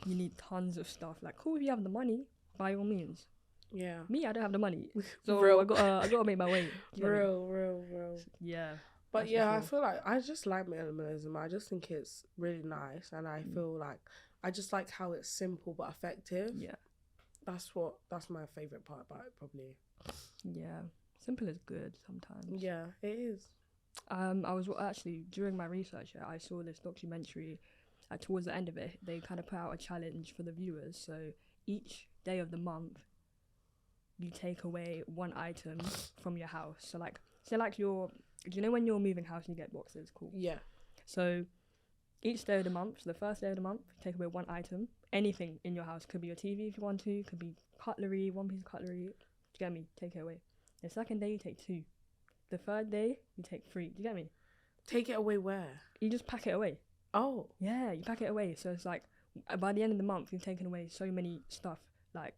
you need tons of stuff. Like, cool, if you have the money, by all means. Yeah, me, I don't have the money, so I gotta make my way. Real. Yeah. But yeah, I feel like I just like minimalism. I just think it's really nice, and I feel like I just like how it's simple but effective. Yeah, that's my favorite part about it, probably. Yeah, simple is good sometimes. Yeah, it is. I was actually, during my research, I saw this documentary. Towards the end of it, they kind of put out a challenge for the viewers. So each day of the month, you take away one item from your house. So like, say like do you know when you're moving house and you get boxes? Cool. Yeah. So each day of the month, so the first day of the month, take away one item. Anything in your house. Could be your TV if you want to. Could be cutlery, one piece of cutlery. Do you get me? Take it away. The second day, you take 2. The third day, you take 3. Do you get me? Take it away where? You just pack it away. Oh. Yeah, you pack it away. So it's like, by the end of the month, you've taken away so many stuff. Like,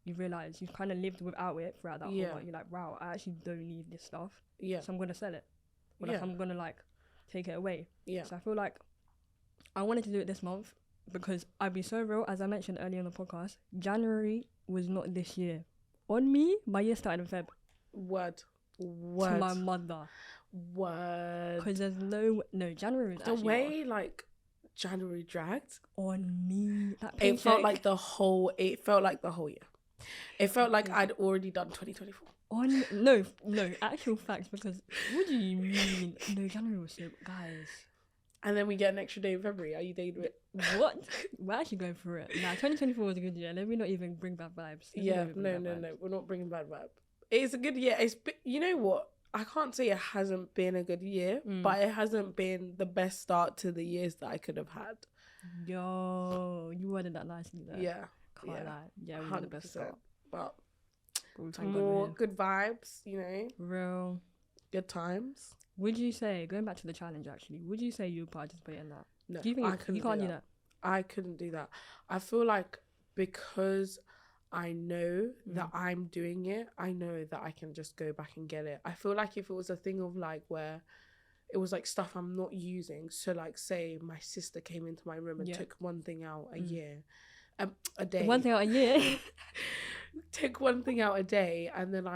you realise you've kind of lived without it throughout that whole month. You're like, wow, I actually don't need this stuff. Yeah. So I'm going to sell it. Or like, I'm going to like take it away. Yeah. So I feel like I wanted to do it this month, because I'd be so real, as I mentioned earlier in the podcast, January was not this year. On me, my year started in Feb. Word. To my mother. Word. Because there's no January was the actually way off. Like January dragged on me. It felt like the whole year. It felt like I'd already done 2024. No, actual facts, because what do you mean? No, January was so, guys. And then we get an extra day in February. Are you dating it? What? We're actually going for it. Nah, 2024 was a good year. Let me not even bring bad vibes. No. We're not bringing bad vibes. It's a good year. You know what? I can't say it hasn't been a good year, but it hasn't been the best start to the years that I could have had. Yo, you worded that nicely there. Yeah. Can't lie. Yeah, we had the best start. But more good vibes, you know. Real. Good times. Would you say, going back to the challenge actually, would you say you would participate in that? No, do you think you can't do that? I couldn't do that. I feel like because I know that I'm doing it, I know that I can just go back and get it. I feel like if it was a thing of like where it was like stuff I'm not using, so like say my sister came into my room and took one thing out a year, a day. One thing out a year? Took one thing out a day, and then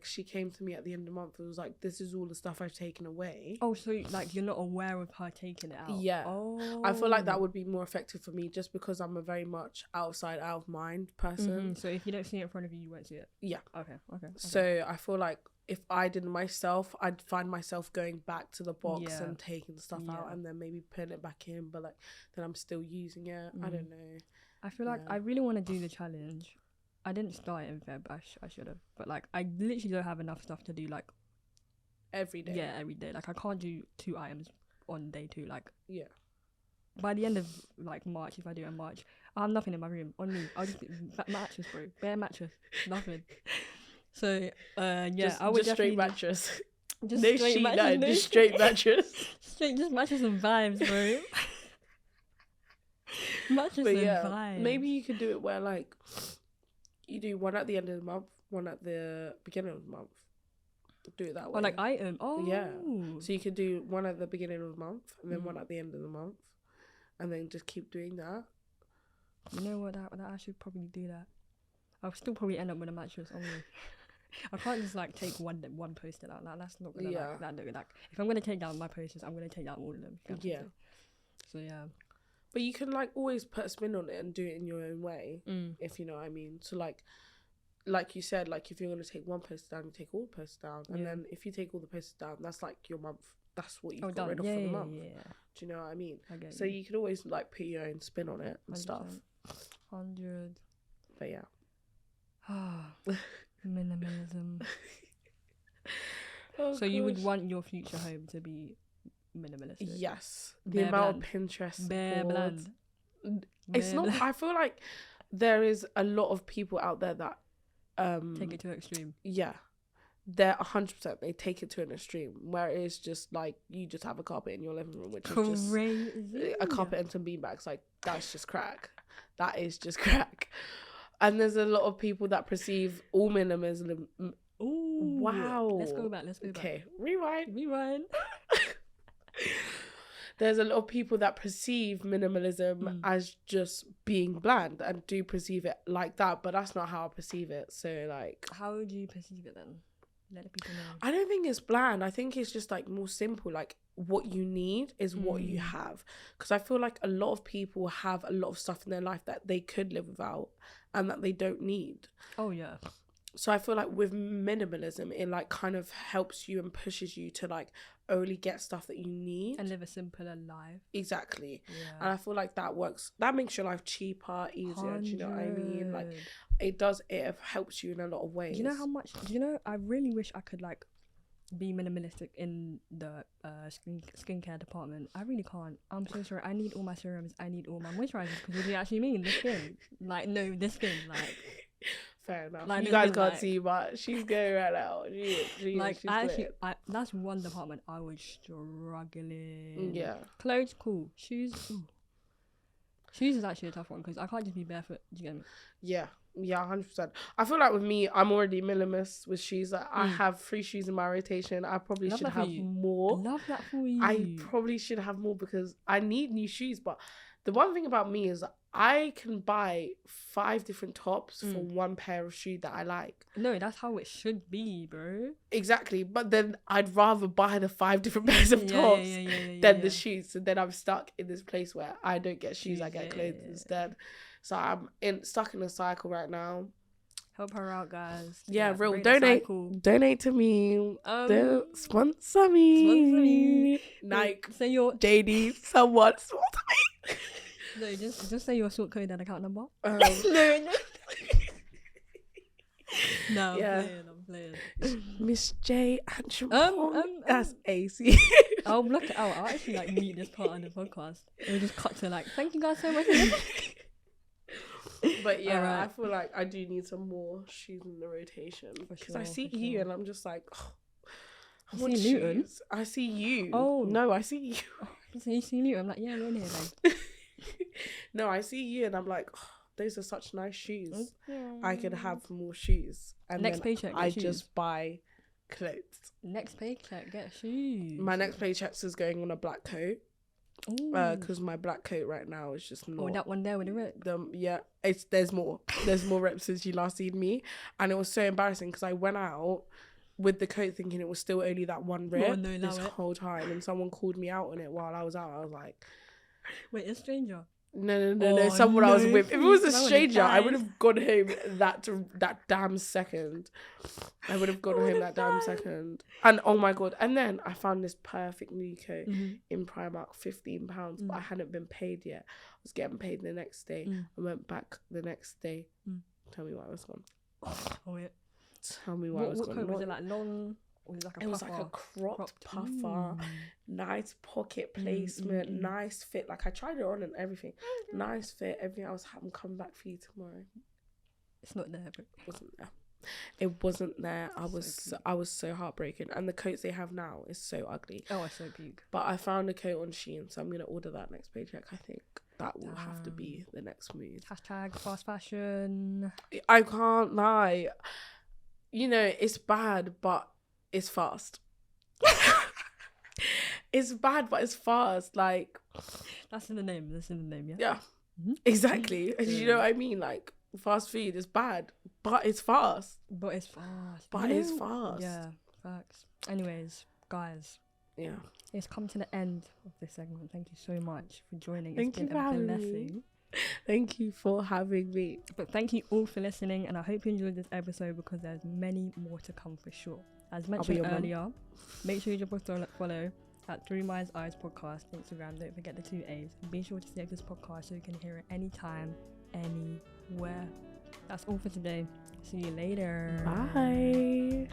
she came to me at the end of the month and was like, this is all the stuff I've taken away. Oh, so like you're not aware of her taking it out? Yeah. Oh. I feel like that would be more effective for me, just because I'm a very much outside, out of mind person. So if you don't see it in front of you, you won't see it? Yeah. Okay. So I feel like if I did it myself, I'd find myself going back to the box and taking stuff out and then maybe putting it back in, but like then I'm still using it. I don't know. I feel like I really want to do the challenge. I didn't start it in Feb. I should have, but like I literally don't have enough stuff to do like every day. Yeah, every day. Like I can't do 2 items on day 2. Like by the end of like March, if I do it in March, I have nothing in my room on me. I'll just mattress, bro, bare mattress, nothing. So I would just straight mattress. Just no straight sheet, mattress, no, no just straight mattress. Straight, just matches and vibes, bro. Matches But and yeah, vibes. maybe you could do it where like you do one at the end of the month, one at the beginning of the month. Do it that way. Or like item. Oh. Yeah. So you could do one at the beginning of the month and then one at the end of the month, and then just keep doing that. You know what? That I should probably do that. I'll still probably end up with a mattress on me. I can't just like take one poster out. Like, that's not gonna like if I'm gonna take down my posters, I'm gonna take down all of them. Yeah. So yeah. But you can like always put a spin on it and do it in your own way, if you know what I mean. So like you said, like if you're gonna take one poster down, you take all the posters down, and then if you take all the posters down, that's like your month. That's what you've got rid of for the month. Yeah. Do you know what I mean? I get so you. you could always like put your own spin on it and 100%. stuff. 100. But yeah. Minimalism. Oh, so you would want your future home to be minimalistic? Yes. Bare The amount bland. of Pinterest Bare boards. bland. It's Bare not. bland. I feel like there is a lot of people out there that Take it to an extreme. Yeah, they're 100%. They take it to an extreme where it's just like you just have a carpet in your living room, which is just a carpet and some beanbags. Like that's just crack. That is just crack. And there's a lot of people that perceive all minimalism. Ooh, wow. Let's go back. Okay, rewind. There's a lot of people that perceive minimalism as just being bland and do perceive it like that, but that's not how I perceive it. So like, how would you perceive it then? Let the people know. I don't think it's bland. I think it's just like more simple. Like what you need is what you have. Because I feel like a lot of people have a lot of stuff in their life that they could live without and that they don't need. Oh yeah. So I feel like with minimalism, it like kind of helps you and pushes you to like only get stuff that you need and live a simpler life. Exactly. Yeah. And I feel like that works. That makes your life cheaper, easier. 100. Do you know what I mean? Like it does. It helps you in a lot of ways. Do you know how much? Do you know? I really wish I could like be minimalistic in the skincare department. I really can't. I'm so sorry. I need all my serums. I need all my moisturizers. Because what do you actually mean? The skin. Like no, the skin. Like. Fair enough. Like, you guys can't like, see, but she's going right now. She's that's one department I was struggling. Yeah. Clothes, cool. Shoes, ooh. Shoes is actually a tough one because I can't just be barefoot. Do you get me? Yeah, 100%. I feel like with me, I'm already minimalist with shoes. Like, I have 3 shoes in my rotation. I probably should have more. Love that for you. I probably should have more because I need new shoes. But the one thing about me is I can buy 5 different tops for one pair of shoes that I like. No, that's how it should be, bro. Exactly. But then I'd rather buy the 5 different pairs of tops than the shoes. So then I'm stuck in this place where I don't get shoes, I get clothes instead. So I'm stuck in a cycle right now. Help her out, guys. Yeah, real. Donate to me. Don't sponsor me. Nike, say your JD, someone sponsor me. No, just say your sort code and account number. No. No, I'm playing. Miss J and that's AC. I'll block it out. I'll actually like mute this part on the podcast. We'll just cut to like, thank you guys so much. But yeah, I feel like I do need some more shoes in the rotation because I see you and I'm just like, I want shoes. I see you. Oh no, I see you. So you see you? I'm like, yeah, we're in here then. No, I see you and I'm like, those are such nice shoes. I could have more shoes. And next paycheck, I just buy clothes. Next paycheck, get shoes. My next paycheck is going on a black coat. Because my black coat right now is just not. Oh, that one there with the rip. Yeah, there's more. There's more rips since you last seen me, and it was so embarrassing because I went out with the coat thinking it was still only that one rip this whole time, and someone called me out on it while I was out. I was like, "Wait, a stranger." No, someone I was with. If it was a stranger, I would have gone home that damn second. I would have gone home that damn second. And oh my god! And then I found this perfect new coat in Primark, £15, but I hadn't been paid yet. I was getting paid the next day. I went back the next day. Tell me why I was gone. Oh yeah. Tell me why I was gone. What coat was it, like long? It was like a cropped puffer, nice pocket placement, nice fit. Like I tried it on and everything, nice fit. Everything else, I'm coming back for you tomorrow. It's not there, but it wasn't there. It wasn't there. I was So so heartbroken. And the coats they have now is so ugly. Oh, I so puke. But I found a coat on Shein, so I'm gonna order that next paycheck. I think that will have to be the next move. Hashtag fast fashion. I can't lie. You know, it's bad, but it's fast. It's bad, but it's fast. Like, That's in the name. Yeah. yeah, Mm-hmm. Exactly. You know what I mean? Like, fast food is bad, but it's fast. But it's fast. Yeah, Facts. Anyways, guys. Yeah. It's come to the end of this segment. Thank you so much for joining. Thank you for having me. Thank you for having me. But thank you all for listening, and I hope you enjoyed this episode because there's many more to come for sure. As mentioned earlier, make sure you drop a follow at 3 Miles Eyes Podcast Instagram. Don't forget the 2 A's. And be sure to save this podcast so you can hear it anytime, anywhere. That's all for today. See you later. Bye.